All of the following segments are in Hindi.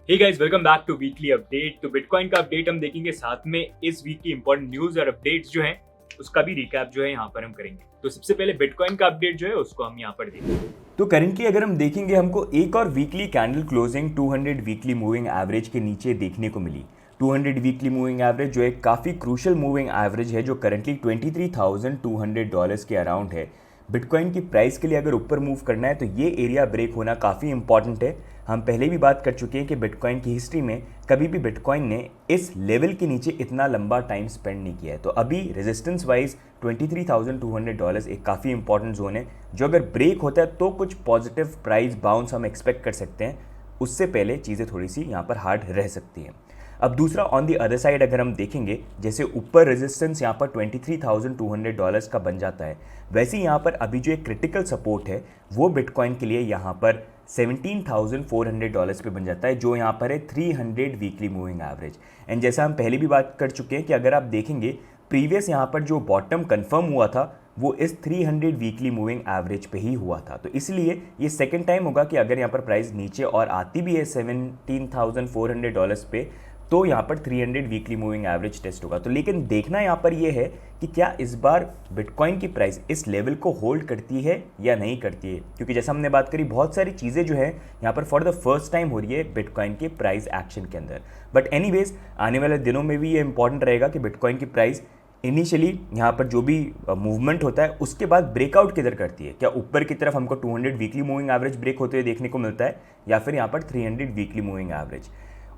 Hey guys, welcome back to weekly update. तो बिटकॉइन का अपडेट हम देखेंगे, साथ में इस वीक की इंपॉर्टेंट न्यूज और अपडेट्स जो हैं उसका भी रिकैप जो है यहाँ पर हम करेंगे। तो सबसे पहले बिटकॉइन का अपडेट जो है उसको हम यहाँ पर देखेंगे। तो करेंटली अगर हम देखेंगे हमको एक और weekly candle closing 200 weekly moving average के नीचे देखने को मिली। 200 वीकली मूविंग एवरेज जो एक काफ़ी क्रूशल मूविंग एवरेज है, जो करंटली $23,200 के अराउंड है। बिटकॉइन की प्राइस के लिए अगर ऊपर मूव करना है तो ये एरिया ब्रेक होना काफ़ी इंपॉर्टेंट है। हम पहले भी बात कर चुके हैं कि बिटकॉइन की हिस्ट्री में कभी भी बिटकॉइन ने इस लेवल के नीचे इतना लंबा टाइम स्पेंड नहीं किया है। तो अभी रेजिस्टेंस वाइज $23,200 एक काफ़ी इंपॉर्टेंट जोन है, जो अगर ब्रेक होता है तो कुछ पॉजिटिव प्राइस बाउंस हम एक्सपेक्ट कर सकते हैं। उससे पहले चीज़ें थोड़ी सी यहाँ पर हार्ड रह सकती हैं। अब दूसरा ऑन दी अदर साइड अगर हम देखेंगे, जैसे ऊपर रेजिस्टेंस यहाँ पर $23,200 का बन जाता है, वैसे यहाँ पर अभी जो एक क्रिटिकल सपोर्ट है वो बिटकॉइन के लिए यहाँ पर $17,400 पे बन जाता है, जो यहाँ पर है 300 वीकली मूविंग एवरेज। एंड जैसा हम पहले भी बात कर चुके हैं कि अगर आप देखेंगे प्रीवियस यहाँ पर जो बॉटम कंफर्म हुआ था वो इस 300 वीकली मूविंग एवरेज पे ही हुआ था। तो इसलिए ये सेकंड टाइम होगा कि अगर यहाँ पर प्राइस नीचे और आती भी है $17,400 पे, तो यहाँ पर 300 वीकली मूविंग एवरेज टेस्ट होगा। तो लेकिन देखना यहाँ पर ये है कि क्या इस बार बिटकॉइन की प्राइस इस लेवल को होल्ड करती है या नहीं करती है, क्योंकि जैसा हमने बात करी बहुत सारी चीज़ें जो है यहाँ पर फॉर द फर्स्ट टाइम हो रही है बिटकॉइन के प्राइस एक्शन के अंदर। बट एनीवेज आने वाले दिनों में भी ये इंपॉर्टेंट रहेगा कि बिटकॉइन की प्राइस इनिशियली यहाँ पर जो भी मूवमेंट होता है उसके बाद ब्रेकआउट किधर करती है। क्या ऊपर की तरफ हमको 200 वीकली मूविंग एवरेज ब्रेक होते हुए देखने को मिलता है, या फिर यहाँ पर 300 वीकली मूविंग एवरेज।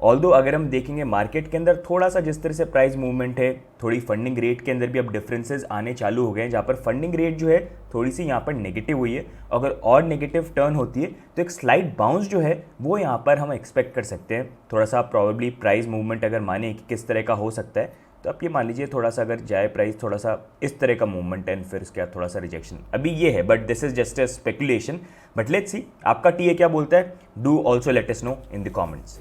ऑल्दो अगर हम देखेंगे मार्केट के अंदर थोड़ा सा जिस तरह से प्राइस मूवमेंट है, थोड़ी फंडिंग रेट के अंदर भी अब डिफरेंसेस आने चालू हो गए हैं, जहाँ पर फंडिंग रेट जो है थोड़ी सी यहाँ पर नेगेटिव हुई है। अगर और नेगेटिव टर्न होती है तो एक स्लाइड बाउंस जो है वो यहाँ पर हम एक्सपेक्ट कर सकते हैं। थोड़ा सा प्रॉबेबली प्राइस मूवमेंट अगर माने कि किस तरह का हो सकता है, तो आप ये मान लीजिए थोड़ा सा अगर जाए प्राइस थोड़ा सा इस तरह का मूवमेंट एंड फिर उसके बाद थोड़ा सा रिजेक्शन अभी ये है। But this is just a speculation. But let's see आपका टीए क्या बोलता है। Do also let us know in the comments.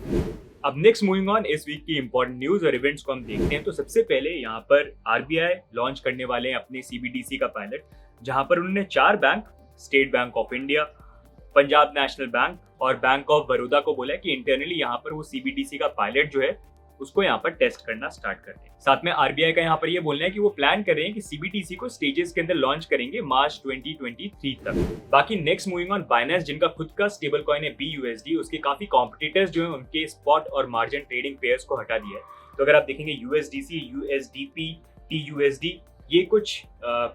अब नेक्स्ट मूविंग ऑन, इस वीक की इंपॉर्टेंट न्यूज और इवेंट्स को हम देखते हैं। तो सबसे पहले यहाँ पर आरबीआई लॉन्च करने वाले हैं अपने सीबीडीसी का पायलट, जहां पर उन्होंने 4 bank, state bank of India, Punjab national bank और बैंक ऑफ बड़ौदा को बोला है कि इंटरनली यहाँ पर वो सीबीडीसी का पायलट जो है उसको यहाँ पर टेस्ट करना स्टार्ट कर दें। साथ में आरबीआई का यहाँ पर ये बोलना है कि वो प्लान कर रहे हैं कि सीबीडीसी को स्टेजेस के अंदर लॉन्च करेंगे मार्च 2023 तक। बाकी नेक्स्ट मूविंग ऑन, बाइनेंस जिनका खुद का स्टेबल कॉइन है BUSD, उसके काफी कॉम्पिटिटर्स जो है उनके स्पॉट और मार्जिन ट्रेडिंग पेयर्स को हटा दिया है। तो अगर आप देखेंगे USDC, USDP, TUSD, ये कुछ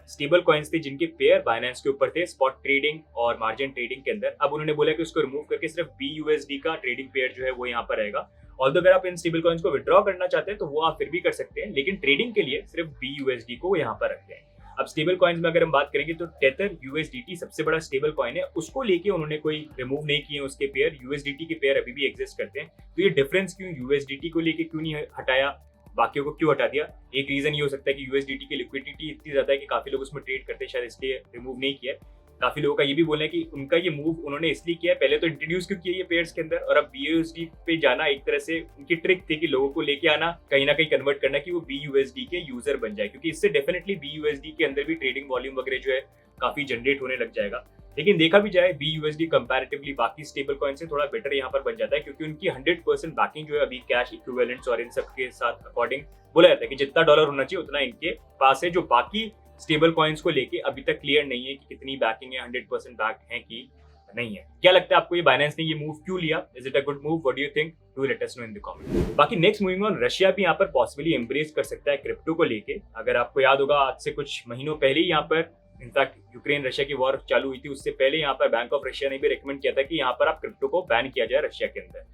स्टेबल कॉइन्स थे जिनके पेयर बाइनेंस के ऊपर थे स्पॉट ट्रेडिंग और मार्जिन ट्रेडिंग के अंदर। अब उन्होंने बोला कि उसको रिमूव करके सिर्फ BUSD का ट्रेडिंग पेयर जो है वो यहाँ पर रहेगा। ऑल्दो अगर आप इन स्टेबल कॉइन्स को विड्रॉ करना चाहते हैं तो वो आप फिर भी कर सकते हैं, लेकिन ट्रेडिंग के लिए सिर्फ BUSD को यहाँ पर रखते हैं। अब स्टेबल कॉइन्स में अगर हम बात करेंगे तो टेथर USDT सबसे बड़ा स्टेबल कॉइन है, उसको लेके उन्होंने कोई रिमूव नहीं किए उसके पेयर। USDT के पेयर अभी भी एग्जिस्ट करते हैं। तो ये डिफरेंस क्यों, USDT को लेके क्यों नहीं हटाया, बाकियों को क्यों हटा दिया? एक रीजन ये हो सकता है कि USDT की लिक्विडिटी इतनी ज्यादा है कि काफी लोग उसमें ट्रेड करते हैं, शायद इसलिए रिमूव नहीं किया। काफी लोगों का ये भी बोलना है कि उनका ये मूव उन्होंने इसलिए किया है, पहले तो इंट्रोड्यूस क्यों किया ये पेयर्स के अंदर, और अब BUSD पे जाना एक तरह से उनकी ट्रिक थी कि लोगों को लेके आना, कहीं ना कहीं कन्वर्ट करना कि वो BUSD के यूजर बन जाए, क्योंकि इससे डेफिनेटली BUSD के अंदर भी ट्रेडिंग वॉल्यूम वगैरह जो है काफी जनरेट होने लग जाएगा। लेकिन देखा भी जाए BUSD कंपैरेटिवली बाकी स्टेबल कॉइन से थोड़ा बेटर यहाँ पर बन जाता है, क्योंकि उनकी 100% बैकिंग जो है अभी कैश इक्विवेलेंट्स और इन सब के साथ अकॉर्डिंग बोला जाता है कि जितना डॉलर होना चाहिए उतना इनके पास है। जो बाकी स्टेबल कॉइन्स को लेके अभी तक क्लियर नहीं है कि कितनी बैकिंग है, 100% बैक है कि नहीं है। क्या लगता है आपको ये बाइनेंस ने ये मूव क्यों लिया? Is it a good move? What do you think? Do let us know in the comment. बाकी नेक्स्ट मूविंग ऑन, रशिया भी यहाँ पर पॉसिबली एम्ब्रेस कर सकता है क्रिप्टो को लेके। अगर आपको याद होगा आज से कुछ महीनों पहले ही यहाँ पर इनफैक्ट यूक्रेन रशिया की वॉर चालू हुई थी, उससे पहले यहाँ पर बैंक ऑफ रशिया ने भी रिकमेंड किया था कि यहाँ पर आप क्रिप्टो को बैन किया जाए रशिया के अंदर।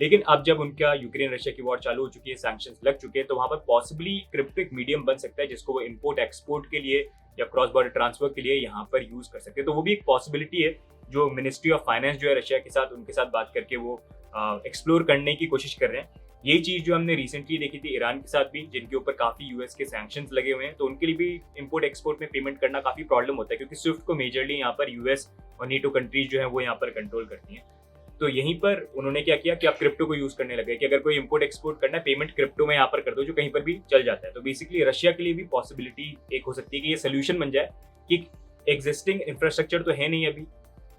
लेकिन अब जब उनका यूक्रेन रशिया की वॉर चालू हो चुकी है, सैंक्शंस लग चुके हैं, तो वहां पर पॉसिबली क्रिप्टो एक मीडियम बन सकता है जिसको वो इंपोर्ट एक्सपोर्ट के लिए या क्रॉस बॉर्डर ट्रांसफर के लिए यहाँ पर यूज कर सकते हैं। तो वो भी एक पॉसिबिलिटी है जो मिनिस्ट्री ऑफ फाइनेंस जो है रशिया के साथ, उनके साथ बात करके वो एक्सप्लोर करने की कोशिश कर रहे हैं। ये चीज जो हमने रिसेंटली देखी थी ईरान के साथ भी, जिनके ऊपर काफी यूएस के सैंक्शंस लगे हुए हैं, तो उनके लिए भी इंपोर्ट एक्सपोर्ट में पेमेंट करना काफी प्रॉब्लम होता है, क्योंकि स्विफ्ट को मेजरली यहाँ पर यूएस और नेटो कंट्रीज जो है वो यहाँ पर कंट्रोल करती हैं। तो यहीं पर उन्होंने क्या किया कि आप क्रिप्टो को यूज करने लगे कि अगर कोई इंपोर्ट एक्सपोर्ट करना है, पेमेंट क्रिप्टो में यहाँ पर कर दो, जो कहीं पर भी चल जाता है। तो बेसिकली रशिया के लिए भी पॉसिबिलिटी एक हो सकती है कि ये सोल्यूशन बन जाए कि एग्जिस्टिंग इंफ्रास्ट्रक्चर तो है नहीं अभी,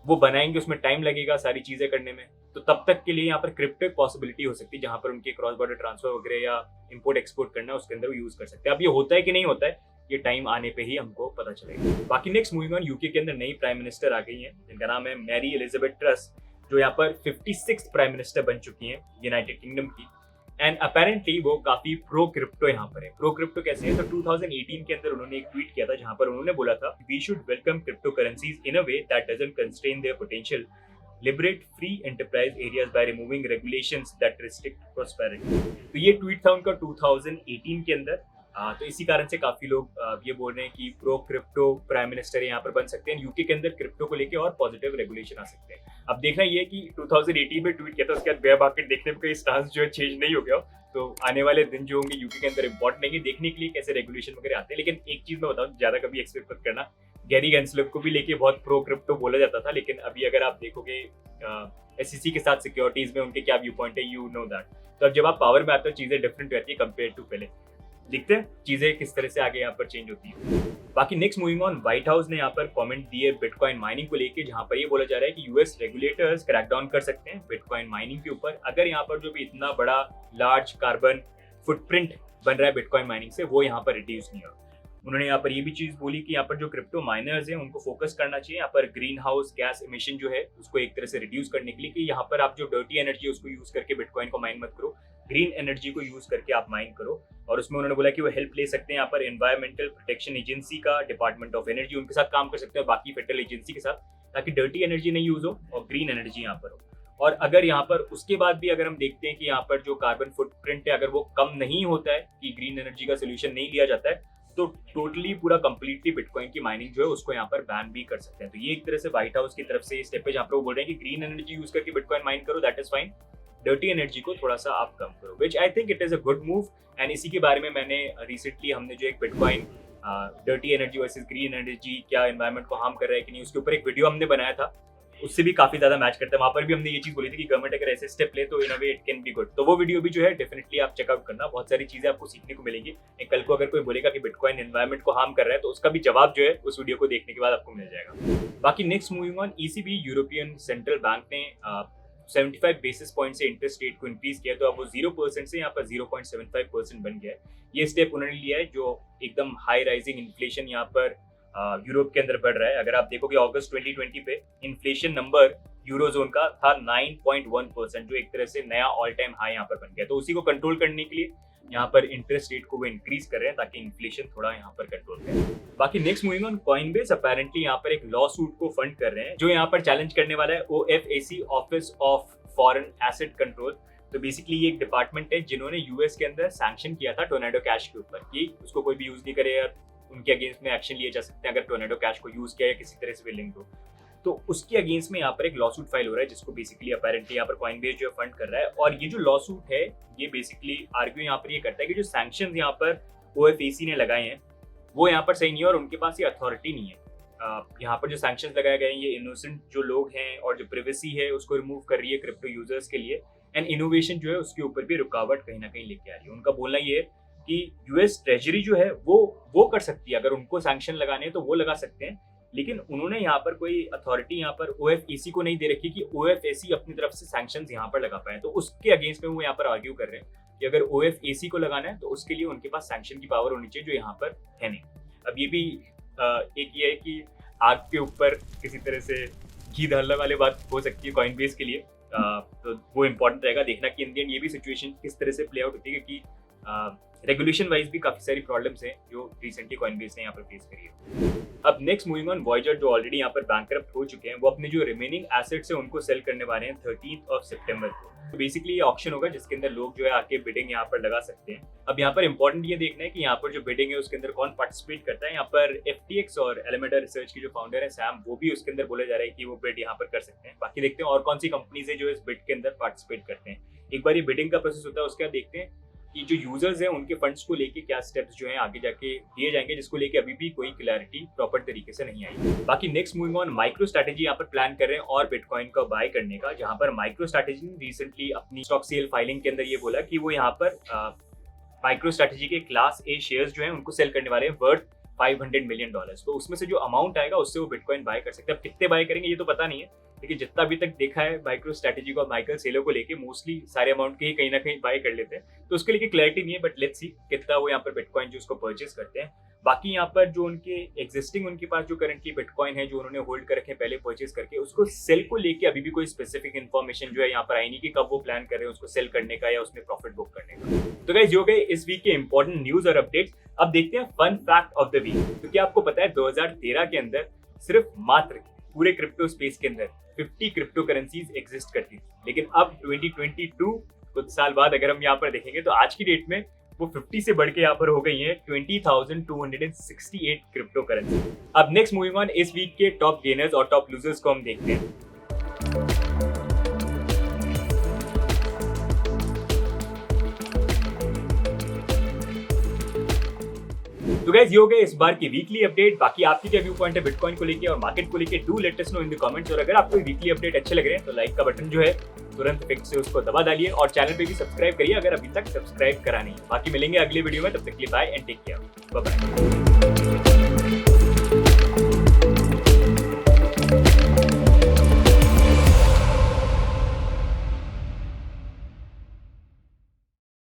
वो बनाएंगे, उसमें टाइम लगेगा सारी चीज़ें करने में, तो तब तक के लिए यहाँ पर क्रिप्टो एक पॉसिबिलिटी हो सकती है जहाँ पर उनके क्रॉस बॉर्डर ट्रांसफर वगैरह या इंपोर्ट एक्सपोर्ट करना उसके अंदर वो यूज़ कर सकते हैं। अब ये होता है कि नहीं होता है, ये टाइम आने पे ही हमको पता चलेगा। बाकी नेक्स्ट मूविंग ऑन, यूके के अंदर नई प्राइम मिनिस्टर आ गई हैं जिनका नाम है मैरी एलिजाबेथ ट्रस, जो यहाँ पर 56th प्राइम मिनिस्टर बन चुकी हैं यूनाइटेड किंगडम की। एंड अपेरेंटली वो काफी प्रो क्रिप्टो यहाँ पर है। प्रो क्रिप्टो कैसे है, तो 2018 के अंदर उन्होंने एक ट्वीट किया था जहाँ पर उन्होंने बोला था, we should welcome crypto currencies in a way that doesn't constrain their potential, liberate free enterprise areas by removing regulations that restrict prosperity. तो ये ट्वीट था उनका 2018 के अंदर। तो इसी कारण से काफी लोग ये बोल रहे हैं कि प्रो क्रिप्टो प्राइम मिनिस्टर यहाँ पर बन सकते हैं, यूके के अंदर क्रिप्टो को लेके और पॉजिटिव रेगुलेशन आ सकते हैं। अब देखना ये कि 2018 में ट्वीट किया था, उसके बाद बेयर मार्केट देखने में कोई स्टांस जो है चेंज नहीं हो गया, तो आने वाले दिन जो होंगे यूके के अंदर इंपॉर्टेंट नहीं है देखने के लिए कैसे रेगुलेशन वगैरह आते हैं। लेकिन एक चीज मैं बताऊँ, ज्यादा कभी एक्सपेक्ट मत करना, गैरी गैंसलर को भी लेके बहुत प्रो क्रिप्टो बोला जाता था, लेकिन अभी अगर आप देखोगे SEC के साथ सिक्योरिटीज में उनके क्या व्यू पॉइंट है, यू नो दैट। तो अब जब आप पावर में आते हो चीजें डिफरेंट रहती है कंपेयर टू पहले। देखते हैं चीजें किस तरह से आगे यहाँ पर चेंज होती है। बाकी next moving on, white house ने यहाँ पर कमेंट दिए बिटकॉइन माइनिंग को लेके, जहाँ पर ये बोला जा रहा है कि यूएस रेगुलेटर्स क्रैकडाउन कर सकते हैं बिटकॉइन माइनिंग के ऊपर अगर यहाँ पर जो भी इतना बड़ा लार्ज कार्बन फुटप्रिंट बन रहा है बिटकॉइन माइनिंग से वो यहाँ पर रिड्यूस नहीं हो। उन्होंने यहाँ पर ये भी चीज बोली कि यहाँ पर जो क्रिप्टो माइनर्स हैं उनको फोकस करना चाहिए यहाँ पर ग्रीन हाउस गैस इमिशन जो है उसको एक तरह से रिड्यूस करने के लिए, कि यहाँ पर आप जो डर्टी एनर्जी है उसको यूज करके बिटकॉइन को माइन मत करो, ग्रीन एनर्जी को यूज करके आप माइन करो। और उसमें उन्होंने बोला कि वो हेल्प ले सकते हैं यहाँ पर एनवायरमेंटल प्रोटेक्शन एजेंसी का, डिपार्टमेंट ऑफ एनर्जी, उनके साथ काम कर सकते हैं बाकी फेडरल एजेंसी के साथ, ताकि डर्टी एनर्जी नहीं यूज हो और ग्रीन एनर्जी यहाँ पर हो। और अगर यहाँ पर उसके बाद भी अगर हम देखते हैं कि यहाँ पर जो कार्बन फुटप्रिंट है अगर वो कम नहीं होता है, कि ग्रीन एनर्जी का सोल्यूशन नहीं लिया जाता है, तो टोटली पूरा कंप्लीटली बिटकॉइन की माइनिंग जो है उसको यहाँ पर बैन भी कर सकते हैं। तो ये एक तरह से व्हाइट हाउस की तरफ से स्टेप है जहाँ पर वो बोल रहे हैं कि ग्रीन एनर्जी यूज करके बिटकॉइन माइन करो, that is fine, dirty energy को थोड़ा सा आप कम करो, which I think it is a good move. And इसी के बारे में मैंने रिसेंटली हमने जो एक bitcoin dirty energy versus green energy क्या एनवायरमेंट को हार्म कर रहा है कि नहीं उसके ऊपर एक वीडियो हमने बनाया था, उससे भी काफी ज्यादा मैच करता है। वहां पर भी हमने ये चीज बोली थी कि गवर्नमेंट अगर ऐसे स्टेप ले तो in a way it can be good. तो वो वीडियो भी जो है डेफिनेटली आप चेकआउट करना, बहुत सारी चीजें आपको सीखने को मिलेगी। कल को अगर कोई बोलेगा कि बिटकॉइन एनवायरमेंट को हार्म कर रहा है तो उसका भी जवाब जो है उस वीडियो को देखने के बाद आपको मिल जाएगा। बाकी next moving on, ECB European central bank ने 75 बेसिस पॉइंट से इंटरेस्ट रेट को इंक्रीज किया, तो अब वो 0% से यहाँ पर 0.75% बन गया है। ये स्टेप उन्होंने लिया है जो एकदम हाई राइजिंग इन्फ्लेशन यहाँ पर यूरोप के अंदर बढ़ रहा है। अगर आप देखोगे अगस्त 2020 पे इन्फ्लेशन नंबर यूरोजोन का था 9.1%, जो एक तरह से नया ऑल टाइम हाई यहाँ पर बन गया। तो उसी को कंट्रोल करने के लिए यहाँ पर इंटरेस्ट रेट को वो इंक्रीज कर रहे हैं ताकि इन्फ्लेशन थोड़ा यहाँ पर कंट्रोल करे। बाकी next moving on, Coinbase apparently यहाँ पर एक लॉ सूट को फंड कर रहे हैं जो यहाँ पर चैलेंज करने वाला है OFAC, office of foreign asset control. तो बेसिकली ये एक डिपार्टमेंट है जिन्होंने यूएस के अंदर सैंक्शन किया था टोर्नेडो कैश के ऊपर कि उसको कोई भी यूज नहीं करे, या उनके अगेंस्ट में एक्शन लिए जा सकते हैं अगर टोर्नेडो कैश को यूज किया या किसी तरह से भी लिंक हो। तो उसके अगेंस्ट में यहाँ पर एक लॉ सूट फाइल हो रहा है जिसको बेसिकली अपेरेंटली यहाँ पर कॉइनबेस जो फंड कर रहा है। और ये जो लॉ सूट है ये बेसिकली आर्ग्यू यहाँ पर ये करता है कि जो सैंक्शंस यहाँ पर OFAC ने लगाए हैं वो यहाँ पर सही नहीं है और उनके पास ये अथॉरिटी नहीं है। यहाँ पर जो सैंक्शंस लगाए गए हैं ये इनोसेंट जो लोग हैं और जो प्राइवेसी है उसको रिमूव कर रही है क्रिप्टो यूजर्स के लिए, एंड इनोवेशन जो है उसके ऊपर भी रुकावट कहीं ना कहीं लेके आ रही है। उनका बोलना ये है कि यूएस ट्रेजरी जो है वो कर सकती है, अगर उनको सैंक्शन लगाने हैं तो वो लगा सकते हैं, लेकिन उन्होंने यहाँ पर कोई अथॉरिटी यहाँ पर OFAC को नहीं दे रखी कि OFAC अपनी तरफ से सैंक्शंस यहाँ पर लगा पाए। तो उसके अगेंस्ट में वो यहाँ पर आर्ग्यू कर रहे हैं कि अगर OFAC को लगाना है तो उसके लिए उनके पास सैंक्शन की पावर होनी चाहिए जो यहाँ पर है नहीं। अब ये भी एक ये है कि आग के ऊपर किसी तरह से घी डालने वाली बात हो सकती है कॉइनबेस के लिए, तो वो इम्पोर्टेंट रहेगा देखना कि इंडियन ये भी सिचुएशन किस तरह से प्ले आउट होती है, क्योंकि रेगुलेशन वाइज भी काफी सारी प्रॉब्लम्स हैं जो रिसेंटली कॉइनबेस ने यहाँ पर फेस करी है। अब नेक्स्ट मूविंग ऑन, वॉयेजर जो ऑलरेडी यहाँ पर बैंकरप्ट हो चुके हैं वो अपने जो रिमेनिंग एसेट्स है उनको सेल करने वाले हैं 13 सितंबर को। तो बेसिकली ये ऑक्शन होगा जिसके अंदर लोग जो है आके बिडिंग यहाँ पर लगा सकते हैं। अब यहाँ पर इंपॉर्टेंट ये देखना है कि यहाँ पर जो बिडिंग है उसके अंदर कौन पार्टिसिपेट करता है। यहाँ पर FTX और एलिमेडा रिसर्च के जो फाउंडर है सैम, वो भी उसके अंदर बोला जा रहा है कि वो बिड यहाँ पर कर सकते हैं। बाकी देखते हैं और कौन सी कंपनीज है जो इस बिड के अंदर पार्टिसिपेट करते हैं। एक बार ये बिडिंग का प्रोसेस होता है उसके बाद देखते हैं कि जो यूजर्स हैं उनके फंड्स को लेके क्या स्टेप्स जो हैं आगे जाके दिए जाएंगे, जिसको लेके अभी भी कोई क्लैरिटी प्रॉपर तरीके से नहीं आई। बाकी next moving on, micro strategy यहाँ पर प्लान कर रहे हैं और बिटकॉइन का बाय करने का, जहां पर माइक्रो स्ट्रैटेजी ने रिसेंटली अपनी स्टॉक सेल फाइलिंग के अंदर ये बोला कि वो यहाँ पर माइक्रो स्ट्रैटेजी के क्लास A शेयर्स जो हैं उनको सेल करने वाले हैं वर्थ $500 मिलियन। तो उसमें से जो अमाउंट आएगा उससे वो बिटकॉइन बाय कर सकते हैं। अब कितने बाय करेंगे ये तो पता नहीं है, लेकिन जितना अभी तक देखा है माइक्रो स्ट्रेटेजी को, माइकल सेलो को लेके मोस्टली सारे अमाउंट के ही कहीं ना कहीं बाय कर लेते हैं, तो उसके लिए क्लैरिटी नहीं है। बट लेट्स सी कितना वो यहाँ पर बिटकॉइन जो उसको परचेज करते हैं। बाकी यहाँ पर जो उनके एग्जिस्टिंग, उनके पास जो करंटली बिटकॉइन है जो उन्होंने होल्ड कर रखे हैं पहले परचेज करके, उसको सेल को लेके अभी भी कोई स्पेसिफिक इन्फॉर्मेशन जो है यहाँ पर आई नहीं कि कब वो प्लान कर रहे हैं उसको सेल करने का या उसमें प्रॉफिट बुक करने का। तो गाइस, जो गए इस वीक के इंपॉर्टेंट न्यूज और अपडेट्स। अब देखते हैं fun fact of the week. तो क्या आपको पता है 2013 के अंदर सिर्फ मात्र पूरे क्रिप्टो स्पेस के अंदर 50 क्रिप्टो करेंसीज एग्जिस्ट करती थी, लेकिन अब 2022 कुछ साल बाद अगर हम यहाँ पर देखेंगे तो आज की डेट में वो 50 से बढ़ के यहाँ पर हो गई है 20,268 क्रिप्टो करेंसी। अब नेक्स्ट मूविंग ऑन, इस वीक के टॉप गेनर्स और टॉप लूजर्स को हम देखते हैं। तो गाइस, ये हो गए इस बार की वीकली अपडेट। बाकी आपकी क्या व्यू पॉइंट है बिटकॉइन को लेके और मार्केट को लेके, do let us know in the comments. और अगर आपको वीकली अपडेट अच्छे लग रहे हैं तो लाइक का बटन जो है तुरंत फिक्स से उसको दबा डालिए और चैनल पे भी सब्सक्राइब करिए अगर अभी तक सब्सक्राइब करा नहीं। बाकी मिलेंगे अगले वीडियो में, तब तक के लिए bye and take care, bye bye.